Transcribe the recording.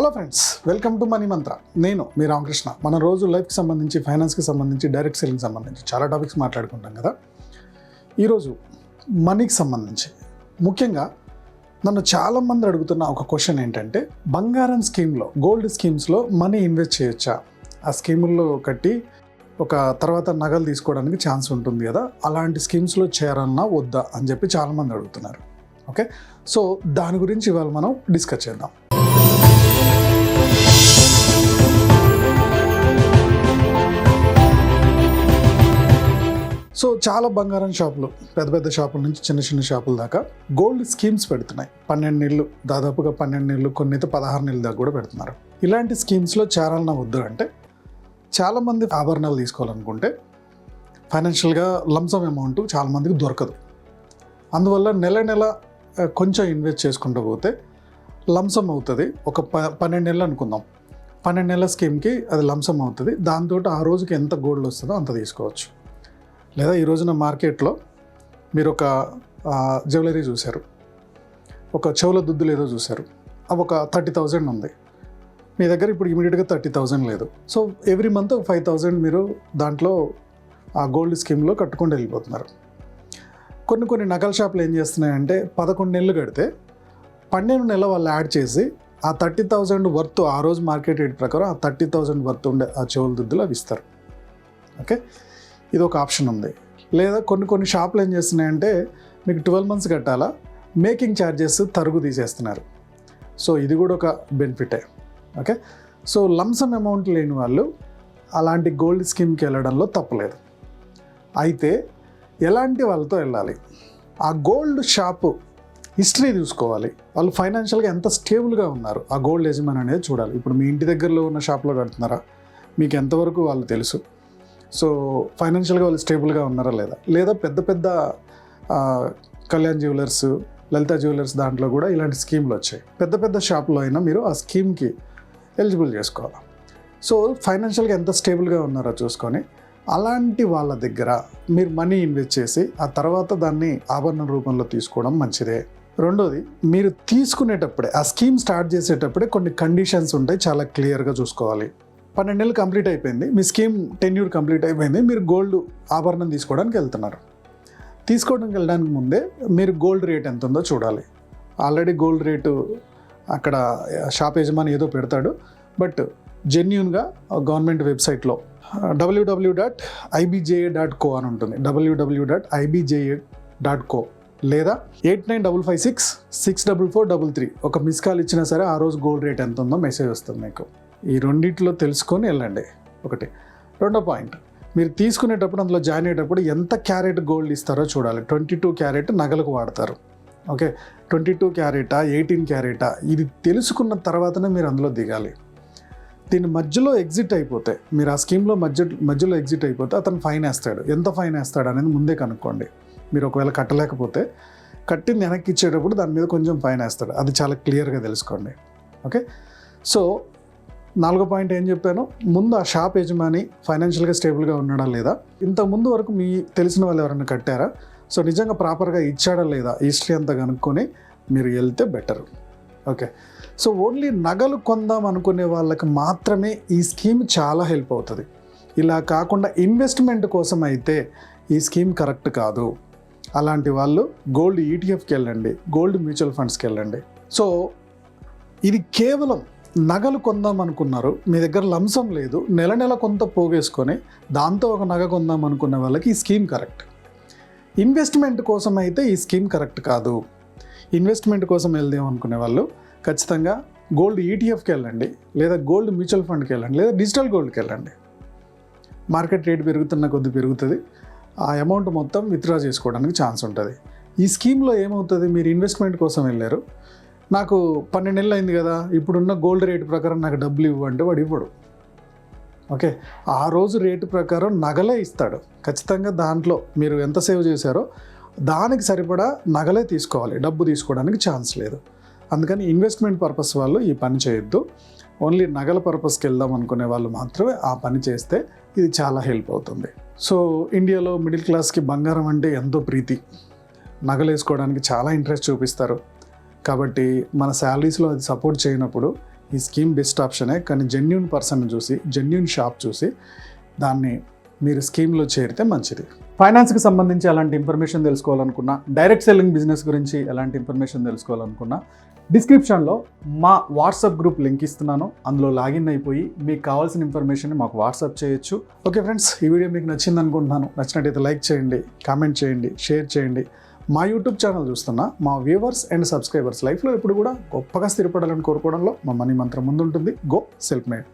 Hello friends, welcome to money మంత్ర. నేను మీ రామకృష్ణ. మన రోజు లైఫ్కి సంబంధించి, ఫైనాన్స్కి సంబంధించి, డైరెక్ట్ సెల్లింగ్ సంబంధించి చాలా టాపిక్స్ మాట్లాడుకుంటాం కదా. ఈరోజు మనీకి సంబంధించి ముఖ్యంగా నన్ను చాలామంది అడుగుతున్న ఒక క్వశ్చన్ ఏంటంటే, బంగారం స్కీమ్లో, గోల్డ్ స్కీమ్స్లో మనీ ఇన్వెస్ట్ చేయొచ్చా? ఆ స్కీముల్లో కట్టి ఒక తర్వాత నగలు తీసుకోవడానికి ఛాన్స్ ఉంటుంది కదా, అలాంటి స్కీమ్స్లో చేరాలన్నా వద్దా అని చెప్పి చాలామంది అడుగుతున్నారు. ఓకే, సో దాని గురించి ఇవాళ మనం డిస్కస్ చేద్దాం. సో చాలా బంగారం షాపులు, పెద్ద పెద్ద షాపుల నుంచి చిన్న చిన్న షాపుల దాకా గోల్డ్ స్కీమ్స్ పెడుతున్నాయి. 12 నెలలు, దాదాపుగా 12 నెలలు, కొన్ని అయితే 16 నెలల దాకా కూడా పెడుతున్నారు. ఇలాంటి స్కీమ్స్లో చేరాలన్నా వద్దు అంటే, చాలామంది ఆభరణాలు తీసుకోవాలనుకుంటే ఫైనాన్షియల్గా లంసమ్ అమౌంట్ చాలామందికి దొరకదు. అందువల్ల నెల నెల కొంచెం ఇన్వెస్ట్ చేసుకుంటూ పోతే లంసమ్ అవుతుంది. ఒక 12 నెలలు అనుకుందాం, 12 నెలల స్కీమ్కి అది లంసమ్ అవుతుంది. దాంతో ఆ రోజుకి ఎంత గోల్డ్ వస్తుందో అంత తీసుకోవచ్చు. లేదా ఈ రోజున మార్కెట్లో మీరు ఒక జ్యువెలరీ చూశారు, ఒక చెవుల దుద్దులు ఏదో చూశారు, అవి ఒక 30,000 ఉంది. మీ దగ్గర ఇప్పుడు ఇమీడియట్గా 30,000 లేదు. సో ఎవ్రీ మంత్ 5,000 మీరు దాంట్లో ఆ గోల్డ్ స్కీమ్లో కట్టుకుంటూ వెళ్ళిపోతున్నారు. కొన్ని నగల షాపులు ఏం చేస్తున్నాయంటే, 11 నెలలు కడితే 12 నెలలు వాళ్ళు యాడ్ చేసి ఆ 30,000 వర్త్, ఆ రోజు మార్కెట్ రేట్ ప్రకారం ఆ 30,000 వర్త్ ఉండే ఆ చెవుల దుద్దులు అవి ఇస్తారు. ఓకే, ఇది ఒక ఆప్షన్ ఉంది. లేదా కొన్ని షాపులు ఏం చేస్తున్నాయంటే, మీకు 12 మంత్స్ కట్టాలా, మేకింగ్ ఛార్జెస్ తరుగు తీసేస్తున్నారు. సో ఇది కూడా ఒక బెనిఫిటే. ఓకే, సో లంసమ్ అమౌంట్ లేని వాళ్ళు అలాంటి గోల్డ్ స్కీమ్కి వెళ్ళడంలో తప్పలేదు. అయితే ఎలాంటి వాళ్ళతో వెళ్ళాలి? ఆ గోల్డ్ షాపు హిస్టరీ చూసుకోవాలి. వాళ్ళు ఫైనాన్షియల్గా ఎంత స్టేబుల్గా ఉన్నారు, ఆ గోల్డ్ యజమాని అనేది చూడాలి. ఇప్పుడు మీ ఇంటి దగ్గరలో ఉన్న షాప్లో కడుతున్నారా, మీకు ఎంతవరకు వాళ్ళు తెలుసు? సో ఫైనాన్షియల్గా వాళ్ళు స్టేబుల్గా ఉన్నారా లేదా పెద్ద పెద్ద కళ్యాణ్ జ్యువెలర్స్, లలిత జ్యువెలర్స్ దాంట్లో కూడా ఇలాంటి స్కీమ్లు వచ్చాయి. పెద్ద పెద్ద షాప్లో అయినా మీరు ఆ స్కీమ్కి ఎలిజిబుల్ చేసుకోవాలి. సో ఫైనాన్షియల్గా ఎంత స్టేబుల్గా ఉన్నారో చూసుకొని అలాంటి వాళ్ళ దగ్గర మీరు మనీ ఇన్వెస్ట్ చేసి ఆ తర్వాత దాన్ని ఆభరణ రూపంలో తీసుకోవడం మంచిదే. రెండోది, మీరు తీసుకునేటప్పుడే, ఆ స్కీమ్ స్టార్ట్ చేసేటప్పుడే కొన్ని కండిషన్స్ ఉంటాయి, చాలా క్లియర్గా చూసుకోవాలి. 12 నెలలు కంప్లీట్ అయిపోయింది, మీ స్కీమ్ టెన్యూర్ కంప్లీట్ అయిపోయింది, మీరు గోల్డ్ ఆభరణం తీసుకోవడానికి వెళ్తున్నారు. తీసుకోవడానికి వెళ్ళడానికి ముందే మీరు గోల్డ్ రేట్ ఎంత ఉందో చూడాలి. ఆల్రెడీ గోల్డ్ రేటు అక్కడ షాప్ యజమాని ఏదో పెడతాడు, బట్ జెన్యూన్గా గవర్నమెంట్ వెబ్సైట్లో www.ibja.co అని ఉంటుంది, www.ibja.co లేదా 8955664433 ఒక మిస్ కాల్ ఇచ్చినా సరే ఆ రోజు గోల్డ్ రేట్ ఎంత ఉందో మెసేజ్ వస్తుంది మీకు. ఈ రెండింటిలో తెలుసుకొని వెళ్ళండి. ఒకటి. రెండో పాయింట్, మీరు తీసుకునేటప్పుడు, అందులో జాయిన్ అయ్యేటప్పుడు ఎంత క్యారెట్ గోల్డ్ ఇస్తారో చూడాలి. 22 క్యారెట్ నగలకు వాడతారు. ఓకే, 22 క్యారెటా 18 క్యారెటా ఇది తెలుసుకున్న తర్వాతనే మీరు అందులో దిగాలి. దీని మధ్యలో ఎగ్జిట్ అయిపోతే, మీరు ఆ స్కీమ్లో మధ్యలో ఎగ్జిట్ అయిపోతే అతను ఫైన్ వేస్తాడు. ఎంత ఫైన్ వేస్తాడు అనేది ముందే కనుక్కోండి. మీరు ఒకవేళ కట్టలేకపోతే కట్టింది వెనక్కి ఇచ్చేటప్పుడు దాని మీద కొంచెం ఫైన్ వేస్తాడు, అది చాలా క్లియర్గా తెలుసుకోండి. ఓకే, సో 4వ పాయింట్ ఏం చెప్పాను, ముందు ఆ షాప్ యజమాని ఫైనాన్షియల్గా స్టేబుల్గా ఉన్నాడా లేదా, ఇంతకుముందు వరకు మీ తెలిసిన వాళ్ళు ఎవరైనా కట్టారా, సో నిజంగా ప్రాపర్గా ఇచ్చాడా లేదా, హిస్టరీ అంతా కనుక్కొని మీరు వెళ్తే బెటర్. ఓకే, సో ఓన్లీ నగలు కొందాం అనుకునే వాళ్ళకి మాత్రమే ఈ స్కీమ్ చాలా హెల్ప్ అవుతుంది. ఇలా కాకుండా ఇన్వెస్ట్మెంట్ కోసం అయితే ఈ స్కీమ్ కరెక్ట్ కాదు. అలాంటి వాళ్ళు గోల్డ్ ఈటీఎఫ్కి వెళ్ళండి, గోల్డ్ మ్యూచువల్ ఫండ్స్కి వెళ్ళండి. సో ఇది కేవలం నగలు కొందాం అనుకున్నారు, మీ దగ్గర లంసం లేదు, నెల నెల కొంత పోగేసుకొని దాంతో ఒక నగ కొందాం అనుకున్న వాళ్ళకి ఈ స్కీమ్ కరెక్ట్. ఇన్వెస్ట్మెంట్ కోసం అయితే ఈ స్కీమ్ కరెక్ట్ కాదు. ఇన్వెస్ట్మెంట్ కోసం వెళ్దాం అనుకునే వాళ్ళు ఖచ్చితంగా గోల్డ్ ఈటీఎఫ్కి వెళ్ళండి, లేదా గోల్డ్ మ్యూచువల్ ఫండ్కి వెళ్ళండి, లేదా డిజిటల్ గోల్డ్కి వెళ్ళండి. మార్కెట్ రేట్ పెరుగుతున్న కొద్ది పెరుగుతుంది, ఆ అమౌంట్ మొత్తం విత్డ్రా చేసుకోవడానికి ఛాన్స్ ఉంటుంది. ఈ స్కీమ్లో ఏమవుతుంది, మీరు ఇన్వెస్ట్మెంట్ కోసం వెళ్ళారు, నాకు 12 నెలలు అయింది కదా, ఇప్పుడున్న గోల్డ్ రేటు ప్రకారం నాకు డబ్బులు ఇవ్వంటే వాడు ఇవ్వడు. ఓకే, ఆ రోజు రేటు ప్రకారం నగలే ఇస్తాడు. ఖచ్చితంగా దాంట్లో మీరు ఎంత సేవ్ చేశారో దానికి సరిపడా నగలే తీసుకోవాలి, డబ్బు తీసుకోవడానికి ఛాన్స్ లేదు. అందుకని ఇన్వెస్ట్మెంట్ పర్పస్ వాళ్ళు ఈ పని చేయొద్దు. ఓన్లీ నగల పర్పస్కి వెళ్దాం అనుకునే వాళ్ళు మాత్రమే ఆ పని చేస్తే ఇది చాలా హెల్ప్ అవుతుంది. సో ఇండియాలో మిడిల్ క్లాస్కి బంగారం అంటే ఎంతో ప్రీతి, నగలు వేసుకోవడానికి చాలా ఇంట్రెస్ట్ చూపిస్తారు. కాబట్టి మన శాలరీస్లో అది సపోర్ట్ చేయనప్పుడు ఈ స్కీమ్ బెస్ట్ ఆప్షనే, కానీ జెన్యూన్ పర్సన్ చూసి, జెన్యూన్ షాప్ చూసి దాన్ని మీరు స్కీమ్లో చేరితే మంచిది. ఫైనాన్స్కి సంబంధించి ఎలాంటి ఇన్ఫర్మేషన్ తెలుసుకోవాలనుకున్నా, డైరెక్ట్ సెల్లింగ్ బిజినెస్ గురించి ఎలాంటి ఇన్ఫర్మేషన్ తెలుసుకోవాలనుకున్నా, డిస్క్రిప్షన్లో మా వాట్సాప్ గ్రూప్ లింక్ ఇస్తున్నాను. అందులో లాగిన్ అయిపోయి మీకు కావాల్సిన ఇన్ఫర్మేషన్ మాకు వాట్సాప్ చేయొచ్చు. ఓకే ఫ్రెండ్స్, ఈ వీడియో మీకు నచ్చింది అనుకుంటున్నాను. నచ్చినట్టయితే లైక్ చేయండి, కామెంట్ చేయండి, షేర్ చేయండి. మా యూట్యూబ్ ఛానల్ చూస్తున్న మా వ్యూవర్స్ అండ్ సబ్స్క్రైబర్స్ లైఫ్లో ఎప్పుడు కూడా గొప్పగా స్థిరపడాలని కోరుకోవడంలో మా మనీ మంత్రం ముందుంటుంది. Go self made.